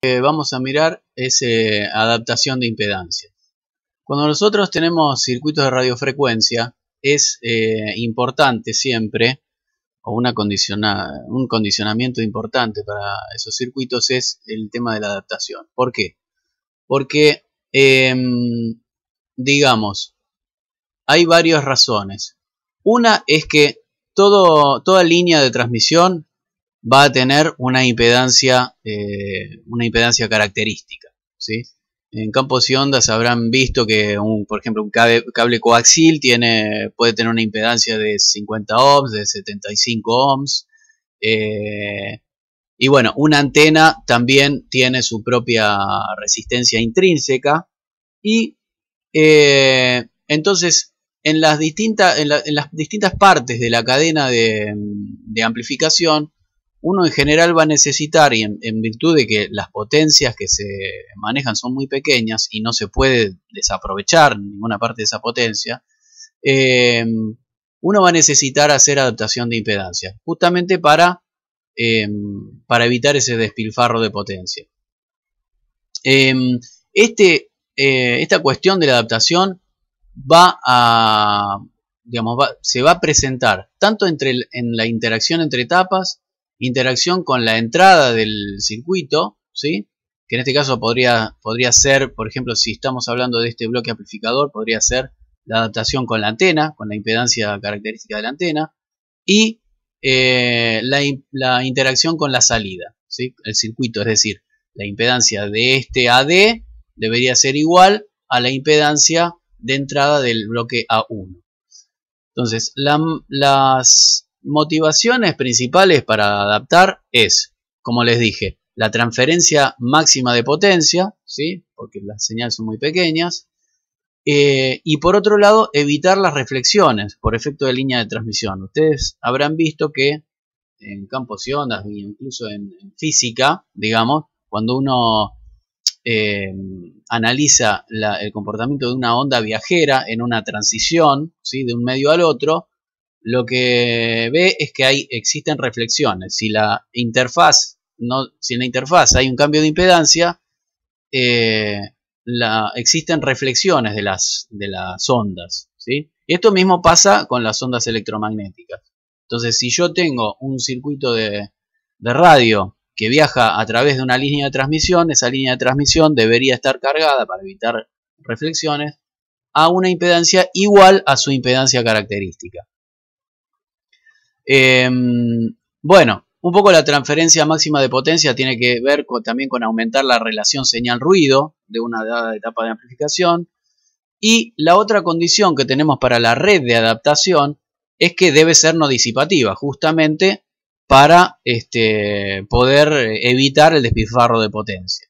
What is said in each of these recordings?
Vamos a mirar es adaptación de impedancia. Cuando nosotros tenemos circuitos de radiofrecuencia, es importante siempre, o un condicionamiento importante para esos circuitos es el tema de la adaptación. ¿Por qué? Porque, digamos, hay varias razones. Una es que toda línea de transmisión va a tener una impedancia característica, ¿sí? En campos y ondas habrán visto que, por ejemplo, un cable coaxil puede tener una impedancia de 50 ohms, de 75 ohms. Y bueno, una antena también tiene su propia resistencia intrínseca. Y entonces, en las distintas partes de la cadena de amplificación, uno en general va a necesitar, y en virtud de que las potencias que se manejan son muy pequeñas y no se puede desaprovechar ninguna parte de esa potencia, uno va a necesitar hacer adaptación de impedancia, justamente para evitar ese despilfarro de potencia. Esta cuestión de la adaptación se va a presentar tanto en la interacción entre etapas, interacción con la entrada del circuito, ¿sí? Que en este caso podría ser, por ejemplo, si estamos hablando de este bloque amplificador, podría ser la adaptación con la antena, con la impedancia característica de la antena, y la interacción con la salida, ¿sí? El circuito, es decir, la impedancia de este AD debería ser igual a la impedancia de entrada del bloque A1. Entonces, las motivaciones principales para adaptar es, como les dije, la transferencia máxima de potencia, ¿sí? Porque las señales son muy pequeñas, y por otro lado, evitar las reflexiones por efecto de línea de transmisión. Ustedes habrán visto que en campos y ondas, e incluso en física, digamos, cuando uno analiza el comportamiento de una onda viajera en una transición, ¿sí? De un medio al otro, lo que ve es que existen reflexiones. Si en la interfaz hay un cambio de impedancia, existen reflexiones de las ondas, ¿sí? Esto mismo pasa con las ondas electromagnéticas. Entonces, si yo tengo un circuito de radio que viaja a través de una línea de transmisión, esa línea de transmisión debería estar cargada, para evitar reflexiones, a una impedancia igual a su impedancia característica. Bueno, un poco la transferencia máxima de potencia tiene que ver también con aumentar la relación señal-ruido de una dada etapa de amplificación. Y la otra condición que tenemos para la red de adaptación es que debe ser no disipativa, justamente para poder evitar el despilfarro de potencia.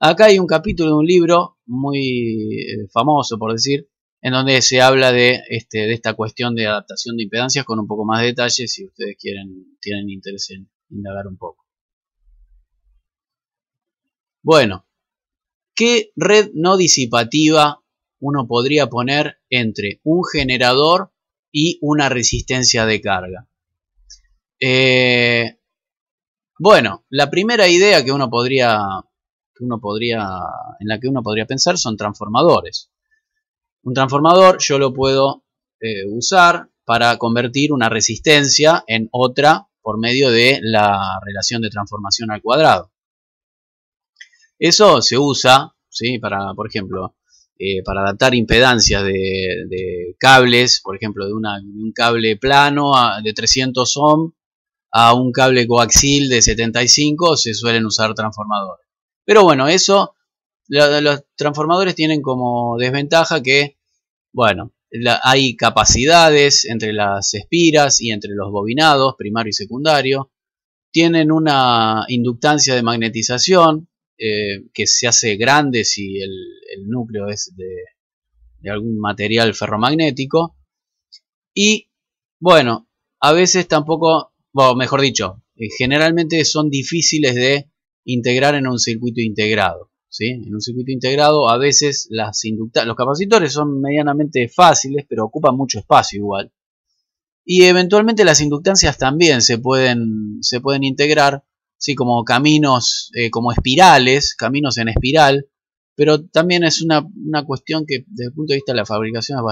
Acá hay un capítulo de un libro muy famoso, por decir, en donde se habla de esta cuestión de adaptación de impedancias con un poco más de detalle, si ustedes tienen interés en indagar un poco. Bueno, ¿qué red no disipativa uno podría poner entre un generador y una resistencia de carga? Bueno, la primera idea en la que uno podría pensar son transformadores. Un transformador yo lo puedo usar para convertir una resistencia en otra por medio de la relación de transformación al cuadrado. Eso se usa, ¿sí? Por ejemplo, para adaptar impedancias de cables, por ejemplo, de un cable plano de 300 ohm a un cable coaxil de 75, se suelen usar transformadores. Pero bueno, los transformadores tienen como desventaja que, bueno, hay capacidades entre las espiras y entre los bobinados, primario y secundario. Tienen una inductancia de magnetización que se hace grande si el núcleo es de algún material ferromagnético. Y, bueno, a veces tampoco, bueno, mejor dicho, generalmente son difíciles de integrar en un circuito integrado, ¿sí? En un circuito integrado a veces los capacitores son medianamente fáciles, pero ocupan mucho espacio igual. Y eventualmente las inductancias también se pueden integrar ¿sí? Como caminos, como espirales, caminos en espiral, pero también es una cuestión que desde el punto de vista de la fabricación es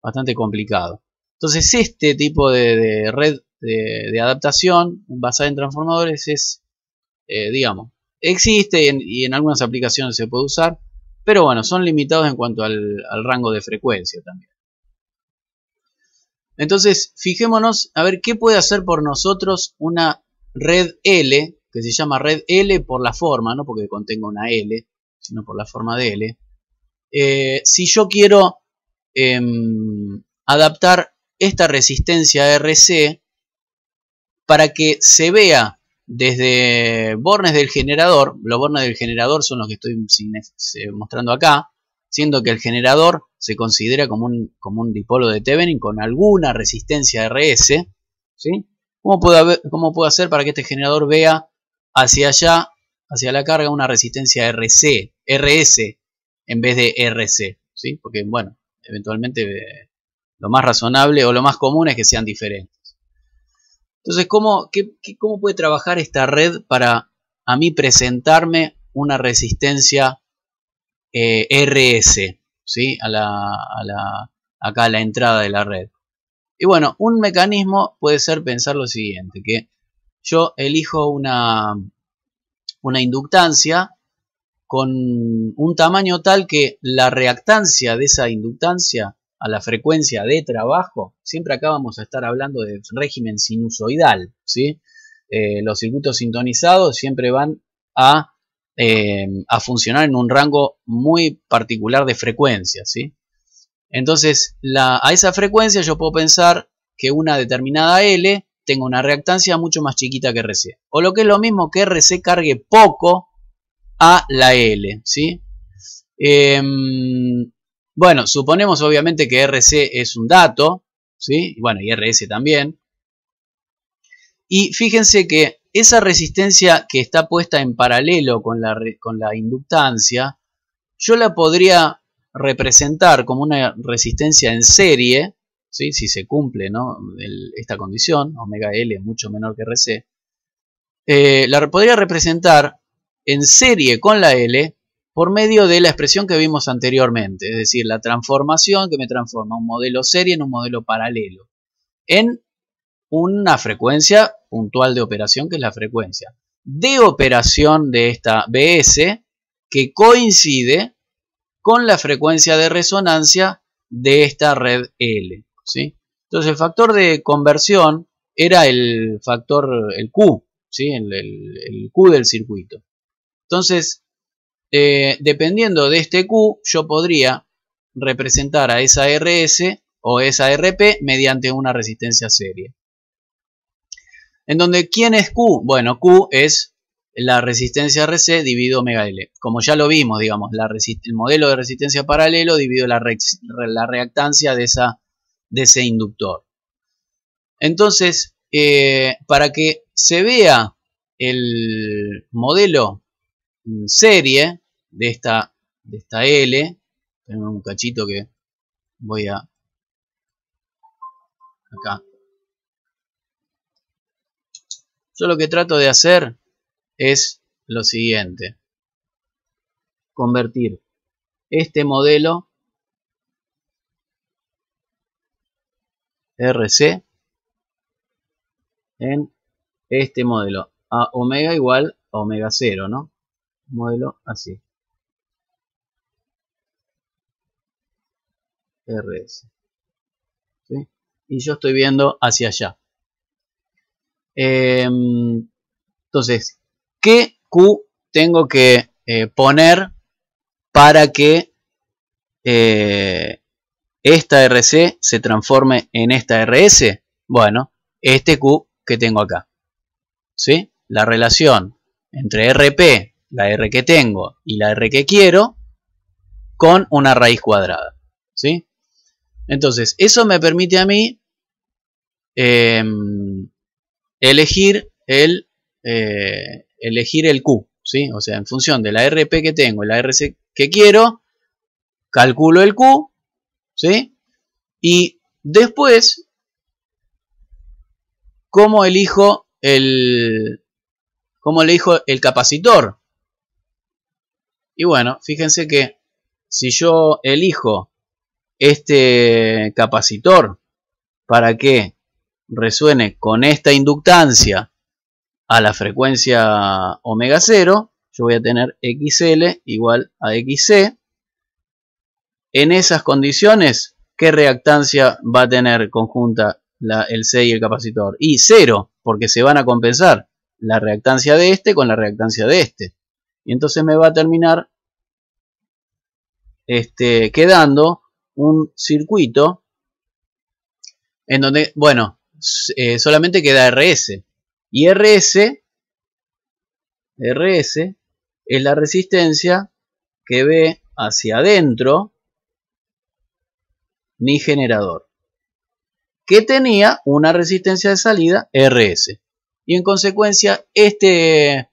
bastante complicado. Entonces este tipo de red de adaptación basada en transformadores es, digamos, existe y en algunas aplicaciones se puede usar, pero bueno, son limitados en cuanto al rango de frecuencia también. Entonces, fijémonos a ver qué puede hacer por nosotros una red L, que se llama red L por la forma, no porque contenga una L, sino por la forma de L. Si yo quiero adaptar esta resistencia RC para que se vea desde bornes del generador, los bornes del generador son los que estoy mostrando acá, siendo que el generador se considera como un dipolo de Thevenin con alguna resistencia RS, ¿sí? ¿Cómo puedo hacer para que este generador vea hacia allá, hacia la carga, una resistencia RS en vez de RC? ¿Sí? Porque, bueno, eventualmente lo más razonable o lo más común es que sean diferentes. Entonces, ¿cómo puede trabajar esta red para a mí presentarme una resistencia RS, ¿sí? Acá a la entrada de la red? Y bueno, un mecanismo puede ser pensar lo siguiente, que yo elijo una inductancia con un tamaño tal que la reactancia de esa inductancia a la frecuencia de trabajo, siempre acá vamos a estar hablando de régimen sinusoidal, ¿sí? Los circuitos sintonizados siempre van a funcionar en un rango muy particular de frecuencia, ¿sí? Entonces, a esa frecuencia yo puedo pensar que una determinada L tenga una reactancia mucho más chiquita que RC. O lo que es lo mismo, que RC cargue poco a la L, ¿sí? Bueno, suponemos obviamente que RC es un dato, ¿sí? Bueno, y RS también. Y fíjense que esa resistencia que está puesta en paralelo con la inductancia, yo la podría representar como una resistencia en serie, ¿sí? Si se cumple, ¿no? Esta condición, omega L es mucho menor que RC, la podría representar en serie con la L por medio de la expresión que vimos anteriormente, es decir, la transformación que me transforma un modelo serie en un modelo paralelo, en una frecuencia puntual de operación, que es la frecuencia de operación de esta BS, que coincide con la frecuencia de resonancia de esta red L, ¿sí? Entonces el factor de conversión era el Q, ¿sí? el Q del circuito. Entonces, dependiendo de este Q, yo podría representar a esa RS o esa RP mediante una resistencia serie. En donde, ¿quién es Q? Bueno, Q es la resistencia RC dividido omega L. Como ya lo vimos, digamos, el modelo de resistencia paralelo dividido la reactancia de ese inductor. Entonces, para que se vea el modelo serie de esta L, tengo un cachito que voy a acá. Yo lo que trato de hacer es lo siguiente: convertir este modelo RC en este modelo a omega igual a omega 0, ¿no? Modelo así, RS, ¿sí? Y yo estoy viendo hacia allá. Entonces, ¿qué Q tengo que poner para que esta RC se transforme en esta RS? Bueno, este Q que tengo acá, ¿sí? La relación entre RP, la R que tengo, y la R que quiero, con una raíz cuadrada, ¿sí? Entonces, eso me permite a mí elegir el Q, ¿sí? O sea, en función de la RP que tengo y la RC que quiero, calculo el Q, ¿sí? Y después, ¿cómo elijo el ¿Cómo elijo el capacitor? Y bueno, fíjense que si yo elijo este capacitor para que resuene con esta inductancia a la frecuencia omega 0, yo voy a tener XL igual a XC. En esas condiciones, ¿qué reactancia va a tener conjunta el C y el capacitor? Y 0, porque se van a compensar la reactancia de este con la reactancia de este. Y entonces me va a terminar quedando un circuito en donde, bueno, solamente queda RS. Y RS es la resistencia que ve hacia adentro mi generador, que tenía una resistencia de salida RS. Y en consecuencia, esta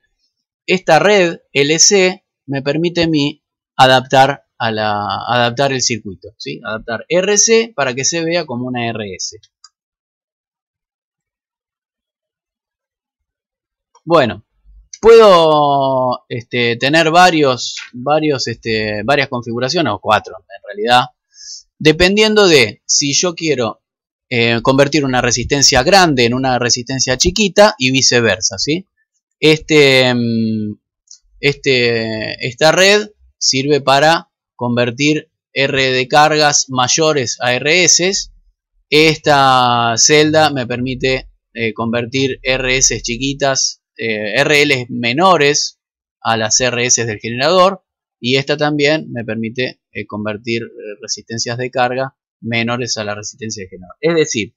red LC me permite a mí adaptar el circuito, ¿sí? Adaptar RC para que se vea como una RS. Bueno, puedo tener varias configuraciones, o 4 en realidad, dependiendo de si yo quiero convertir una resistencia grande en una resistencia chiquita y viceversa, ¿sí? Esta red sirve para convertir R de cargas mayores a RS. Esta celda me permite convertir RS chiquitas, RL menores a las RS del generador, y esta también me permite convertir resistencias de carga menores a la resistencia del generador. Es decir,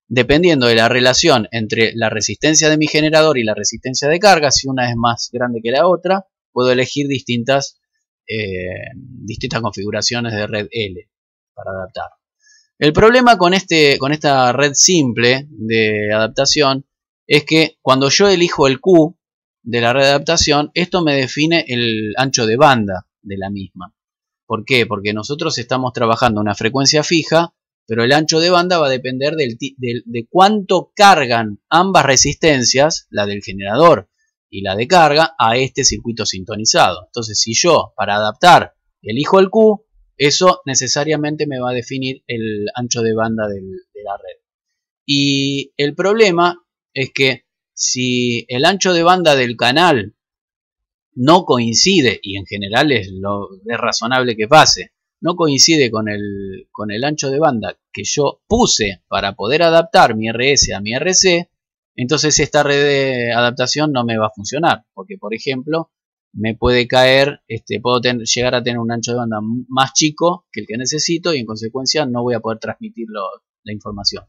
dependiendo de la relación entre la resistencia de mi generador y la resistencia de carga, si una es más grande que la otra, puedo elegir distintas configuraciones de red L para adaptar. El problema con esta red simple de adaptación es que cuando yo elijo el Q de la red de adaptación, esto me define el ancho de banda de la misma. ¿Por qué? Porque nosotros estamos trabajando a una frecuencia fija, pero el ancho de banda va a depender de cuánto cargan ambas resistencias, la del generador y la de carga, a este circuito sintonizado. Entonces, si yo, para adaptar, elijo el Q, eso necesariamente me va a definir el ancho de banda de la red. Y el problema es que si el ancho de banda del canal no coincide, y en general es razonable que pase, no coincide con el ancho de banda que yo puse para poder adaptar mi RS a mi RC, entonces esta red de adaptación no me va a funcionar, porque por ejemplo me puede caer, puedo llegar a tener un ancho de banda más chico que el que necesito, y en consecuencia no voy a poder transmitir la información.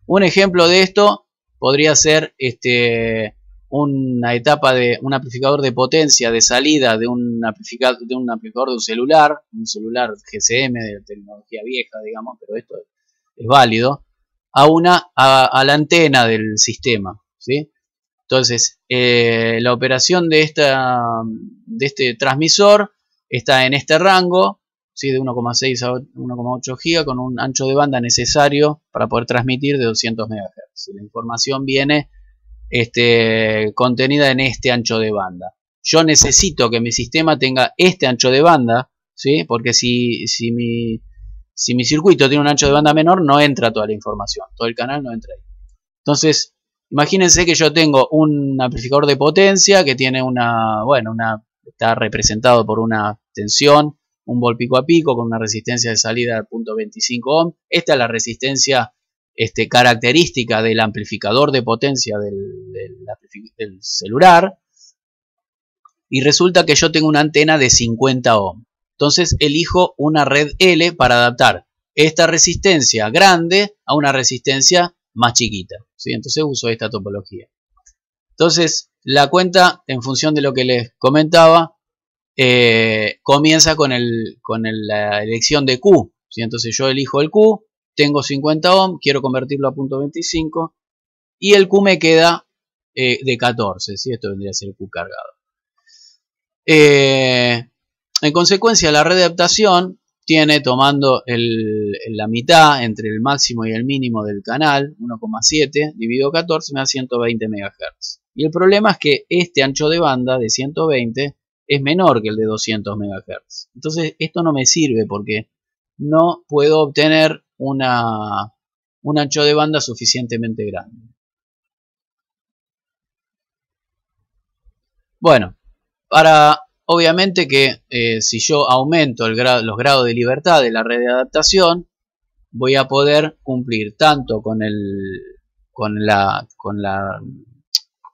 Un ejemplo de esto podría ser una etapa de un amplificador de potencia de salida de un amplificador de un celular GSM de tecnología vieja, digamos, pero esto es válido, a la antena del sistema, ¿sí? Entonces, la operación de este transmisor está en este rango, ¿sí? De 1,6 a 1,8 GB, con un ancho de banda necesario para poder transmitir de 200 MHz. La información viene contenida en este ancho de banda. Yo necesito que mi sistema tenga este ancho de banda, ¿sí? Porque si mi circuito tiene un ancho de banda menor, no entra toda la información, todo el canal no entra ahí. Entonces, imagínense que yo tengo un amplificador de potencia que tiene está representado por una tensión, un volt pico a pico con una resistencia de salida de 0.25 ohm. Esta es la resistencia característica del amplificador de potencia del celular. Y resulta que yo tengo una antena de 50 ohm. Entonces elijo una red L para adaptar esta resistencia grande a una resistencia más chiquita, ¿sí? Entonces uso esta topología. Entonces la cuenta, en función de lo que les comentaba, comienza con la elección de Q, ¿sí? Entonces yo elijo el Q, tengo 50 ohm, quiero convertirlo a 0.25 y el Q me queda de 14, ¿sí? Esto vendría a ser el Q cargado. En consecuencia, la red de adaptación tiene, tomando la mitad entre el máximo y el mínimo del canal, 1,7 dividido 14, me da 120 MHz. Y el problema es que este ancho de banda de 120 es menor que el de 200 MHz. Entonces esto no me sirve porque no puedo obtener un ancho de banda suficientemente grande. Bueno, obviamente que si yo aumento los grados de libertad de la red de adaptación, voy a poder cumplir tanto con la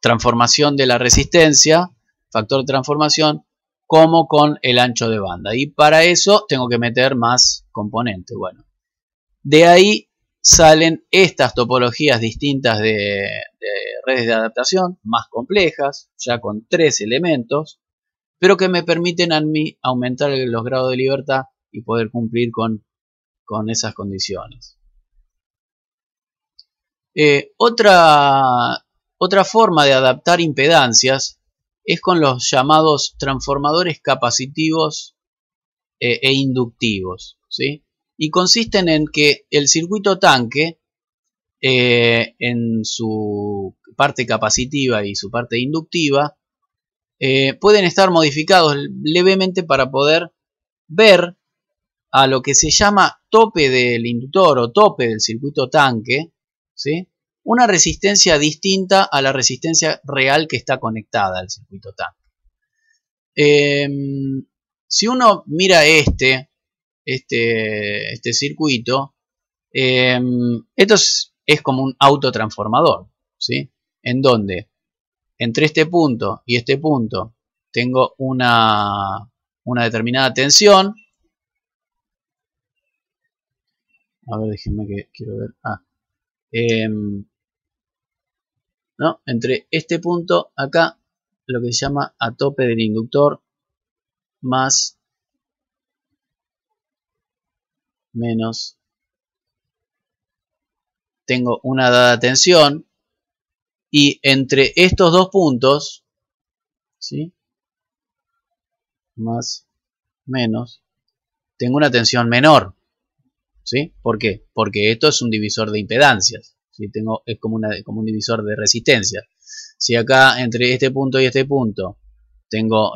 transformación de la resistencia, factor de transformación, como con el ancho de banda. Y para eso tengo que meter más componentes. Bueno, de ahí salen estas topologías distintas de redes de adaptación, más complejas, ya con 3 elementos, pero que me permiten a mí aumentar los grados de libertad y poder cumplir con esas condiciones. Otra forma de adaptar impedancias es con los llamados transformadores capacitivos e inductivos, ¿sí? Y consisten en que el circuito tanque, en su parte capacitiva y su parte inductiva, pueden estar modificados levemente para poder ver a lo que se llama tope del inductor o tope del circuito tanque, ¿sí? Una resistencia distinta a la resistencia real que está conectada al circuito tanque. Si uno mira este circuito, esto es como un autotransformador, ¿sí? En donde entre este punto y este punto tengo una determinada tensión. A ver, déjenme que quiero ver. ¿No? Entre este punto acá, lo que se llama a tope del inductor más menos, tengo una dada tensión, y entre estos dos puntos, ¿sí? Más menos, tengo una tensión menor, ¿sí? ¿Por qué? Porque esto es un divisor de impedancias, ¿sí? Es como un divisor de resistencia. Si acá entre este punto y este punto tengo,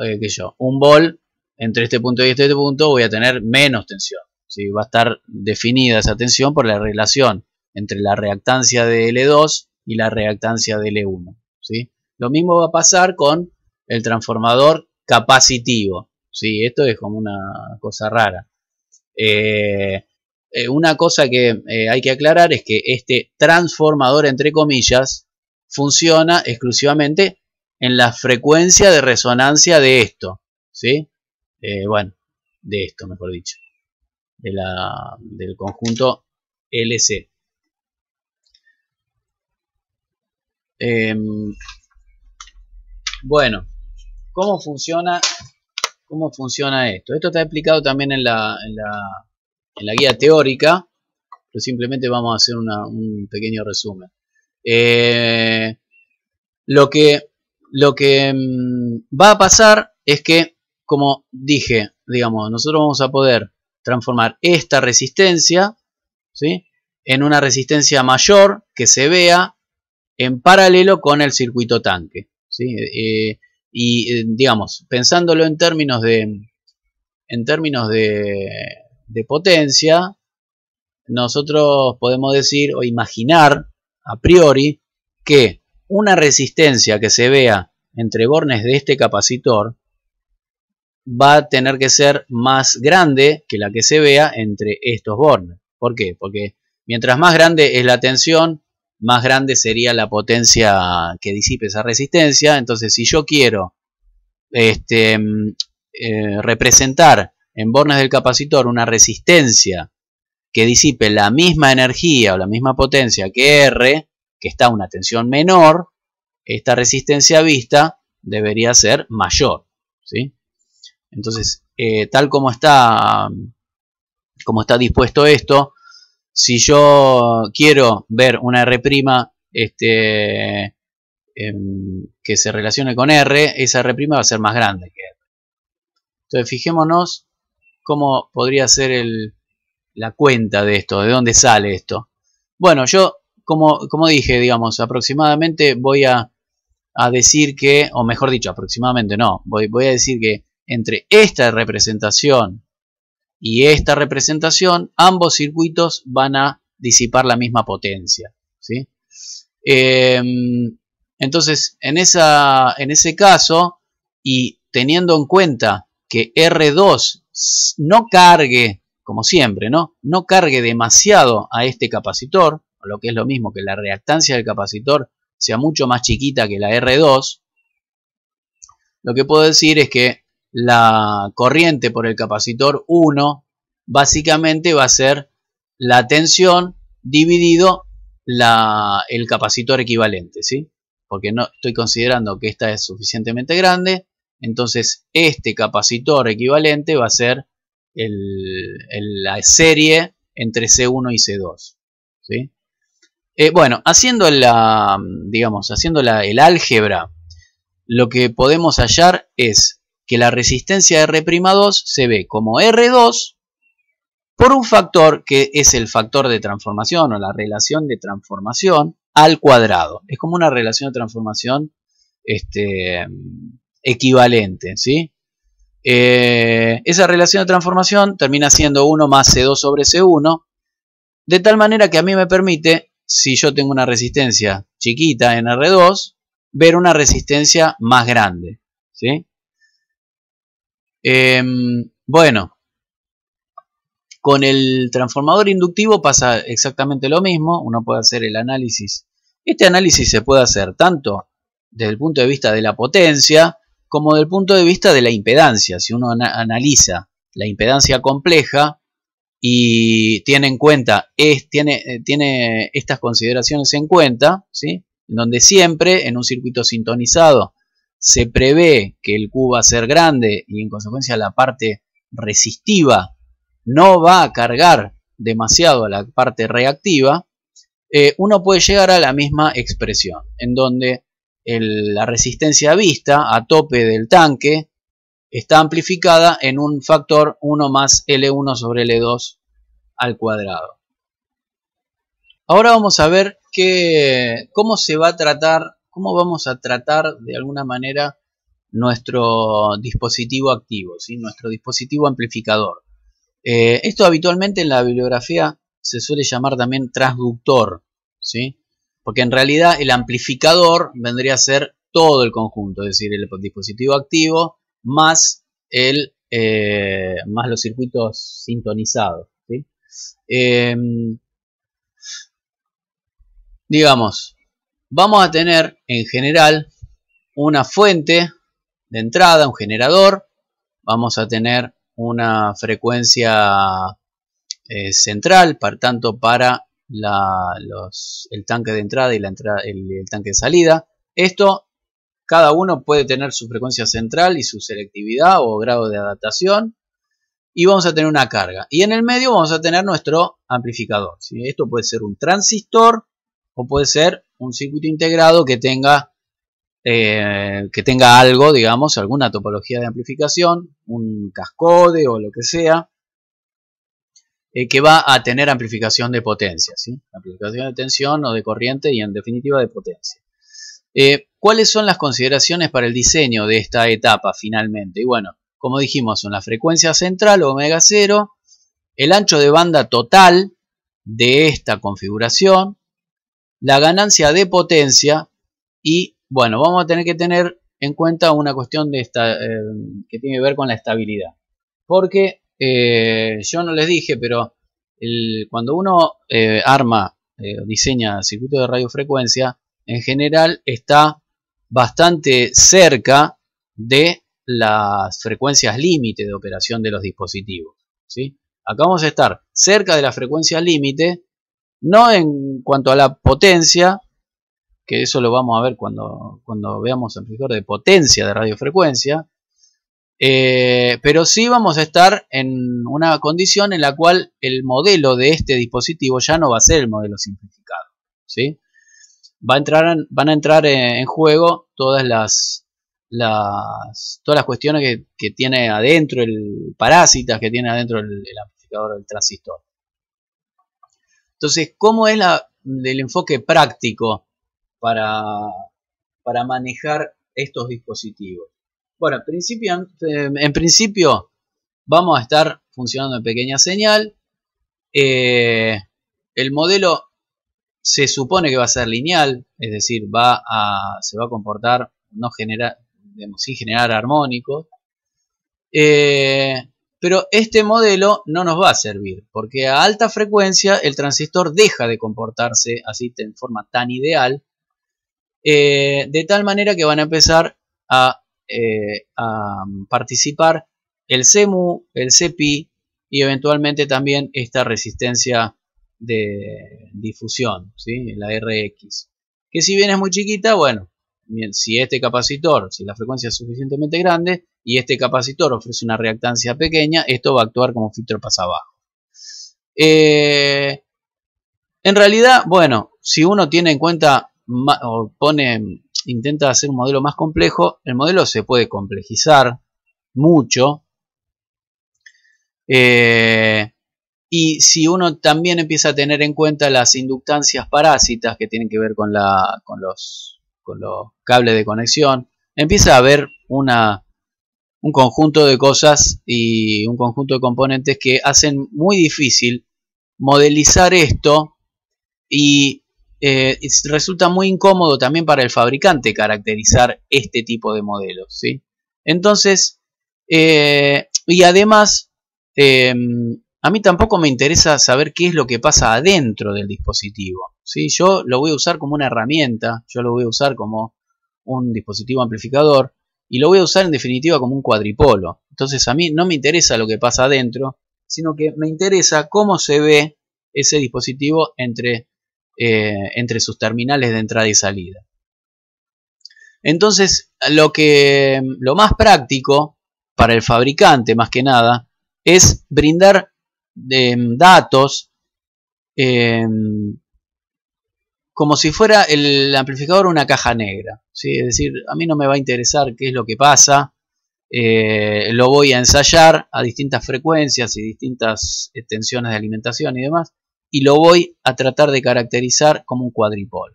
un volt, entre este punto y este punto voy a tener menos tensión, ¿sí? Va a estar definida esa tensión por la relación entre la reactancia de L2 y la reactancia de L1, ¿sí? Lo mismo va a pasar con el transformador capacitivo, ¿sí? Esto es como una cosa rara. Una cosa que hay que aclarar es que este transformador, entre comillas, funciona exclusivamente en la frecuencia de resonancia de esto, ¿sí? Bueno, de esto, mejor dicho, del conjunto LC. Bueno, ¿cómo funciona esto? Esto está explicado también en la guía teórica, pero simplemente vamos a hacer un pequeño resumen. Lo que va a pasar es que, como dije, digamos, nosotros vamos a poder transformar esta resistencia, ¿sí?, en una resistencia mayor que se vea en paralelo con el circuito tanque, ¿sí? Digamos, pensándolo en términos de potencia, nosotros podemos decir o imaginar a priori que una resistencia que se vea entre bornes de este capacitor va a tener que ser más grande que la que se vea entre estos bornes. ¿Por qué? Porque mientras más grande es la tensión, más grande sería la potencia que disipe esa resistencia. Entonces, si yo quiero representar en bornes del capacitor una resistencia que disipe la misma energía o la misma potencia que R, que está a una tensión menor, esta resistencia vista debería ser mayor, ¿sí? Entonces, tal como está dispuesto esto, si yo quiero ver una R' que se relacione con R, esa R' va a ser más grande que R. Entonces, fijémonos cómo podría ser la cuenta de esto, de dónde sale esto. Bueno, yo, como dije, digamos, aproximadamente voy a a decir que, o mejor dicho, aproximadamente no, voy a decir que entre esta representación y esta representación, ambos circuitos van a disipar la misma potencia, ¿sí? Entonces, en ese caso, y teniendo en cuenta que R2 no cargue, como siempre, no cargue demasiado a este capacitor, o lo que es lo mismo que la reactancia del capacitor sea mucho más chiquita que la R2, lo que puedo decir es que la corriente por el capacitor 1 básicamente va a ser la tensión dividido el capacitor equivalente, ¿sí? Porque no estoy considerando que esta es suficientemente grande, entonces este capacitor equivalente va a ser la serie entre C1 y C2, ¿sí? Bueno, haciendo el álgebra, lo que podemos hallar es que la resistencia R'2 se ve como R2 por un factor que es el factor de transformación o la relación de transformación al cuadrado. Es como una relación de transformación equivalente, ¿sí? Esa relación de transformación termina siendo 1 más C2 sobre C1, de tal manera que a mí me permite, si yo tengo una resistencia chiquita en R2, ver una resistencia más grande, ¿sí? Bueno, con el transformador inductivo pasa exactamente lo mismo. Uno puede hacer el análisis. Este análisis se puede hacer tanto desde el punto de vista de la potencia como desde el punto de vista de la impedancia. Si uno analiza la impedancia compleja y tiene en cuenta, tiene estas consideraciones en cuenta, ¿sí? Donde siempre en un circuito sintonizado se prevé que el Q va a ser grande y en consecuencia la parte resistiva no va a cargar demasiado a la parte reactiva, uno puede llegar a la misma expresión, en donde la resistencia vista a tope del tanque está amplificada en un factor 1 más L1 sobre L2 al cuadrado. Ahora vamos a ver cómo vamos a tratar de alguna manera nuestro dispositivo activo, ¿sí? Nuestro dispositivo amplificador. Esto habitualmente en la bibliografía se suele llamar también transductor, ¿sí? Porque en realidad el amplificador vendría a ser todo el conjunto, es decir, el dispositivo activo más los circuitos sintonizados, ¿sí? Digamos, vamos a tener en general una fuente de entrada, un generador, vamos a tener una frecuencia central, tanto para el tanque de entrada y el tanque de salida. Esto, cada uno puede tener su frecuencia central y su selectividad o grado de adaptación. Y vamos a tener una carga. Y en el medio vamos a tener nuestro amplificador, ¿sí? Esto puede ser un transistor o puede ser un circuito integrado que tenga algo, digamos, alguna topología de amplificación, un cascode o lo que sea, que va a tener amplificación de potencia, ¿sí? Amplificación de tensión o de corriente y en definitiva de potencia. ¿Cuáles son las consideraciones para el diseño de esta etapa finalmente? Y bueno, como dijimos, son la frecuencia central, omega 0, el ancho de banda total de esta configuración, la ganancia de potencia y, bueno, vamos a tener que tener en cuenta una cuestión que tiene que ver con la estabilidad. Porque yo no les dije, pero cuando uno arma o diseña circuitos de radiofrecuencia, en general está bastante cerca de las frecuencias límite de operación de los dispositivos, ¿sí? Acá vamos a estar cerca de la frecuencia límite, no en cuanto a la potencia, que eso lo vamos a ver cuando veamos amplificador de potencia de radiofrecuencia, pero sí vamos a estar en una condición en la cual el modelo de este dispositivo ya no va a ser el modelo simplificado, ¿sí? Van a entrar en juego todas las cuestiones que tiene adentro, parásitas que tiene adentro el amplificador del transistor. Entonces, ¿cómo es el enfoque práctico para para manejar estos dispositivos? Bueno, en principio vamos a estar funcionando en pequeña señal. El modelo se supone que va a ser lineal, es decir, se va a comportar sin generar armónicos. Pero este modelo no nos va a servir, porque a alta frecuencia el transistor deja de comportarse así en forma tan ideal, de tal manera que van a empezar a participar el CMU, el CPI y eventualmente también esta resistencia de difusión, ¿sí? La RX, que si bien es muy chiquita, bueno, si este capacitor, si la frecuencia es suficientemente grande y este capacitor ofrece una reactancia pequeña, esto va a actuar como filtro pasabajo. En realidad, bueno, si uno tiene en cuenta o intenta hacer un modelo más complejo, el modelo se puede complejizar mucho. Y si uno también empieza a tener en cuenta las inductancias parásitas que tienen que ver con los cables de conexión, empieza a haber un conjunto de cosas y un conjunto de componentes que hacen muy difícil modelizar esto y resulta muy incómodo también para el fabricante caracterizar este tipo de modelos, ¿sí? Entonces, y además, a mí tampoco me interesa saber qué es lo que pasa adentro del dispositivo, ¿sí? Yo lo voy a usar como una herramienta, yo lo voy a usar como un dispositivo amplificador y lo voy a usar en definitiva como un cuadripolo. Entonces a mí no me interesa lo que pasa adentro, sino que me interesa cómo se ve ese dispositivo entre sus terminales de entrada y salida. Entonces lo más práctico para el fabricante más que nada es brindar datos como si fuera el amplificador una caja negra, ¿sí? Es decir, a mí no me va a interesar qué es lo que pasa, lo voy a ensayar a distintas frecuencias y distintas tensiones de alimentación y demás, y lo voy a tratar de caracterizar como un cuadripolo.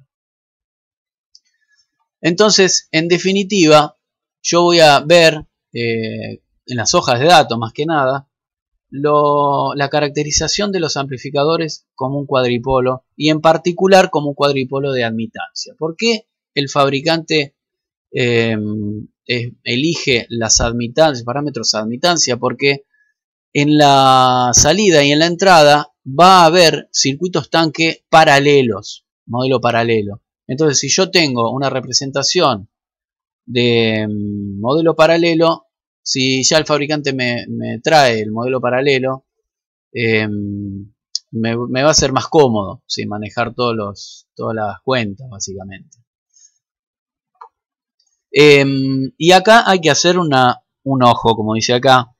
Entonces, en definitiva, yo voy a ver en las hojas de datos más que nada la caracterización de los amplificadores como un cuadripolo y en particular como un cuadripolo de admitancia. ¿Por qué el fabricante elige las parámetros de admitancia? Porque en la salida y en la entrada va a haber circuitos tanque paralelos, modelo paralelo. Entonces, si yo tengo una representación de modelo paralelo, si ya el fabricante me trae el modelo paralelo, me va a ser más cómodo, ¿sí? Manejar todas las cuentas, básicamente. Y acá hay que hacer un ojo, como dice acá,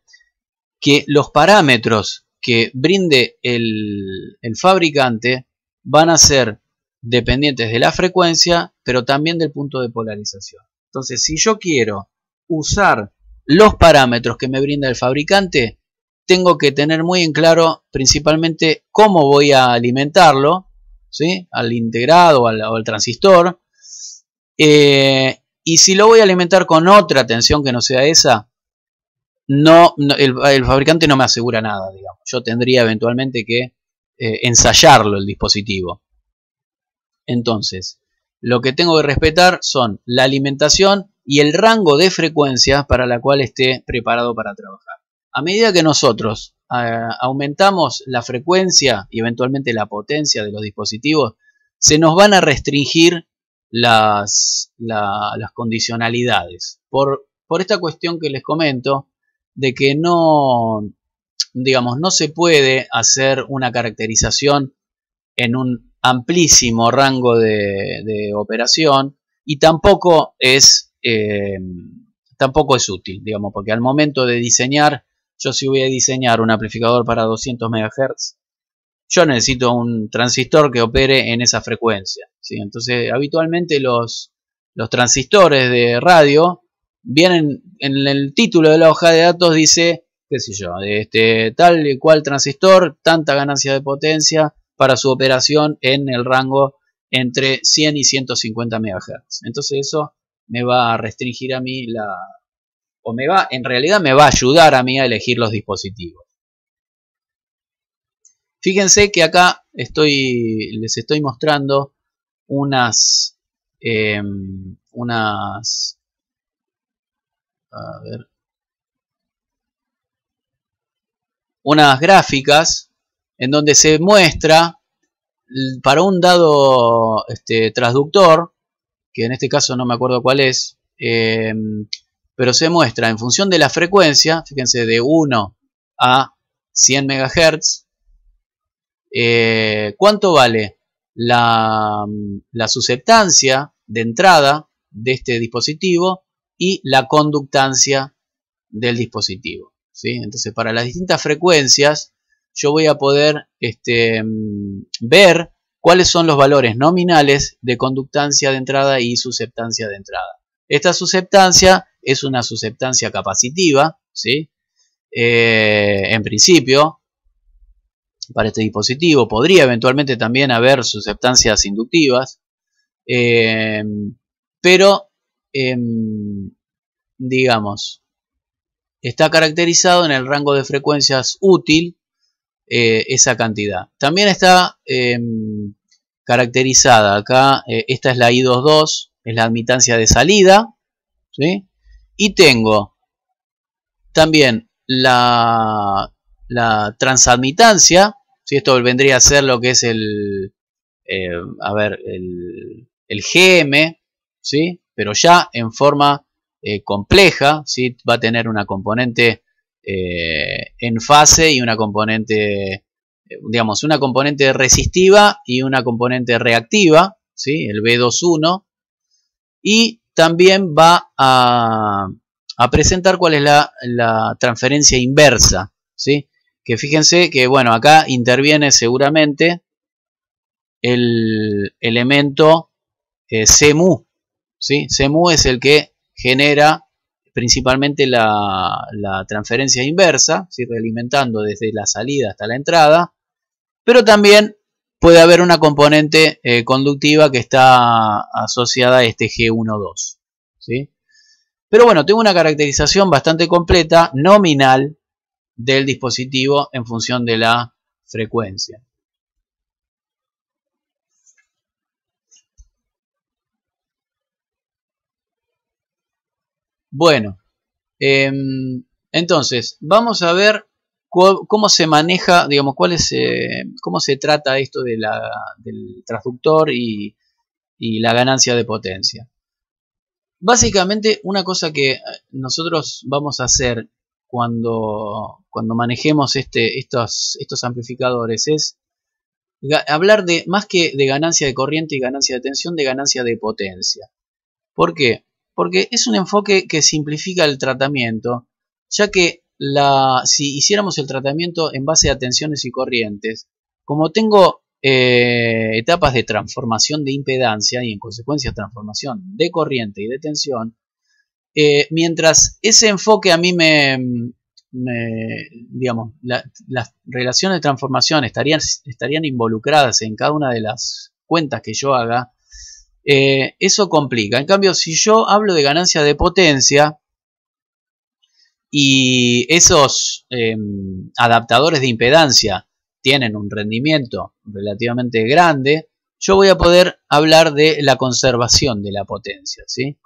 que los parámetros que brinde el fabricante van a ser dependientes de la frecuencia, pero también del punto de polarización. Entonces, si yo quiero usar los parámetros que me brinda el fabricante, tengo que tener muy en claro principalmente cómo voy a alimentarlo, ¿sí? Al integrado o al transistor. Y si lo voy a alimentar con otra tensión que no sea esa, el fabricante no me asegura nada, digamos. Yo tendría eventualmente que ensayarlo el dispositivo. Entonces, lo que tengo que respetar son la alimentación y el rango de frecuencias para la cual esté preparado para trabajar. A medida que nosotros aumentamos la frecuencia y eventualmente la potencia de los dispositivos, se nos van a restringir las condicionalidades. Por esta cuestión que les comento, de que no se puede hacer una caracterización en un amplísimo rango de operación y tampoco es útil, digamos, porque al momento de diseñar, yo si voy a diseñar un amplificador para 200 MHz, yo necesito un transistor que opere en esa frecuencia, ¿sí? Entonces, habitualmente los transistores de radio vienen en el título de la hoja de datos, dice, qué sé yo, tal y cual transistor, tanta ganancia de potencia para su operación en el rango entre 100 y 150 MHz. Entonces eso me va a restringir a mí en realidad me va a ayudar a mí a elegir los dispositivos. Fíjense que acá les estoy mostrando unas gráficas en donde se muestra para un dado transductor, que en este caso no me acuerdo cuál es, pero se muestra en función de la frecuencia, fíjense, de 1 a 100 MHz, cuánto vale la susceptancia de entrada de este dispositivo y la conductancia del dispositivo, ¿sí? Entonces, para las distintas frecuencias, yo voy a poder ver cuáles son los valores nominales de conductancia de entrada y susceptancia de entrada. Esta susceptancia es una susceptancia capacitiva, ¿sí? En principio, para este dispositivo podría eventualmente también haber susceptancias inductivas, pero digamos, está caracterizado en el rango de frecuencias útil esa cantidad. También está caracterizada acá, esta es la I22, es la admitancia de salida, ¿sí? Y tengo también la transadmitancia, ¿sí? Esto vendría a ser lo que es el GM, ¿sí? Pero ya en forma compleja, ¿sí? Va a tener una componente en fase y una componente, digamos, una componente resistiva y una componente reactiva, ¿sí? El B21, y también va a presentar cuál es la transferencia inversa, ¿sí? Que fíjense que, bueno, acá interviene seguramente el elemento CMU, ¿sí? CMU es el que genera principalmente la transferencia inversa, ¿sí? Realimentando desde la salida hasta la entrada, pero también puede haber una componente conductiva que está asociada a este G12, ¿sí? Pero bueno, tengo una caracterización bastante completa, nominal, del dispositivo en función de la frecuencia. Bueno, entonces vamos a ver cómo se maneja, digamos, cómo se trata esto del transductor y la ganancia de potencia. Básicamente, una cosa que nosotros vamos a hacer cuando manejemos estos amplificadores es hablar de, más que de ganancia de corriente y ganancia de tensión, de ganancia de potencia. ¿Por qué? Porque es un enfoque que simplifica el tratamiento, ya que si hiciéramos el tratamiento en base a tensiones y corrientes, como tengo etapas de transformación de impedancia y en consecuencia transformación de corriente y de tensión, mientras ese enfoque a mí digamos, las relaciones de transformación estarían involucradas en cada una de las cuentas que yo haga, eso complica. En cambio, si yo hablo de ganancia de potencia y esos adaptadores de impedancia tienen un rendimiento relativamente grande, yo voy a poder hablar de la conservación de la potencia, ¿sí?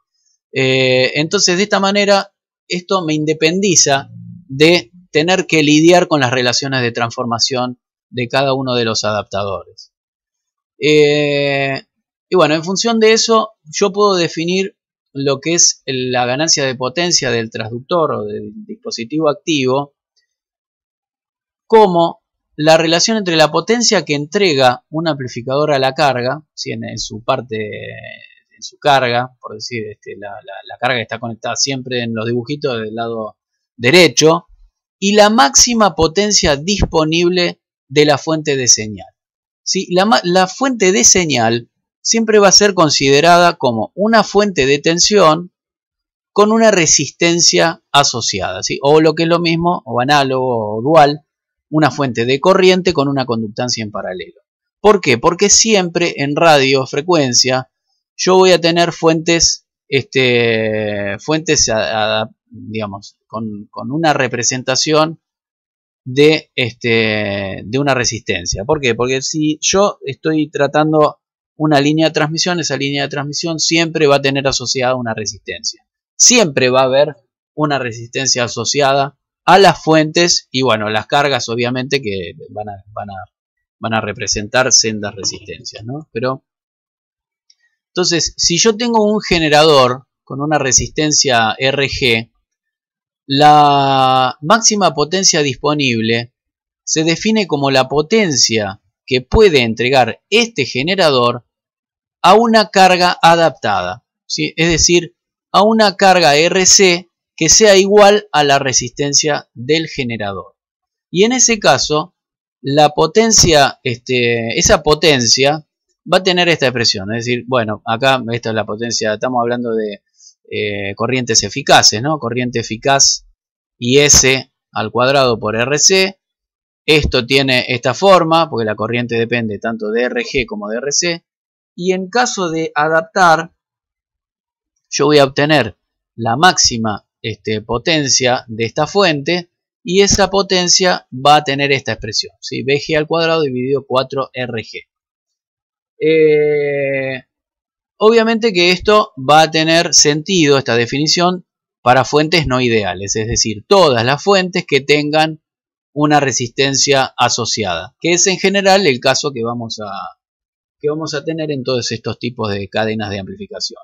Entonces, de esta manera, esto me independiza de tener que lidiar con las relaciones de transformación de cada uno de los adaptadores. Y bueno, en función de eso, yo puedo definir lo que es la ganancia de potencia del transductor o del dispositivo activo como la relación entre la potencia que entrega un amplificador a la carga, ¿sí? en su parte, en su carga, por decir, la carga que está conectada siempre en los dibujitos del lado derecho, y la máxima potencia disponible de la fuente de señal. ¿Sí? La fuente de señal siempre va a ser considerada como una fuente de tensión con una resistencia asociada, ¿sí? O lo que es lo mismo, o análogo o dual, una fuente de corriente con una conductancia en paralelo. ¿Por qué? Porque siempre en radiofrecuencia yo voy a tener fuentes, digamos, con una representación de una resistencia. ¿Por qué? Porque si yo estoy tratando una línea de transmisión, esa línea de transmisión siempre va a tener asociada una resistencia. Siempre va a haber una resistencia asociada a las fuentes y bueno, las cargas obviamente que van a representar sendas resistencias, ¿no? Pero entonces, si yo tengo un generador con una resistencia RG, la máxima potencia disponible se define como la potencia que puede entregar este generador a una carga adaptada, ¿sí? Es decir, a una carga RC que sea igual a la resistencia del generador. Y en ese caso, la potencia, esa potencia va a tener esta expresión, es decir, bueno, acá esta es la potencia, estamos hablando de corrientes eficaces, ¿no? Corriente eficaz IS al cuadrado por RC. Esto tiene esta forma, porque la corriente depende tanto de RG como de RC. Y en caso de adaptar, yo voy a obtener la máxima potencia de esta fuente y esa potencia va a tener esta expresión, ¿sí? BG al cuadrado dividido 4RG. Obviamente que esto va a tener sentido, esta definición, para fuentes no ideales, es decir, todas las fuentes que tengan una resistencia asociada, que es en general el caso que vamos a tener en todos estos tipos de cadenas de amplificación.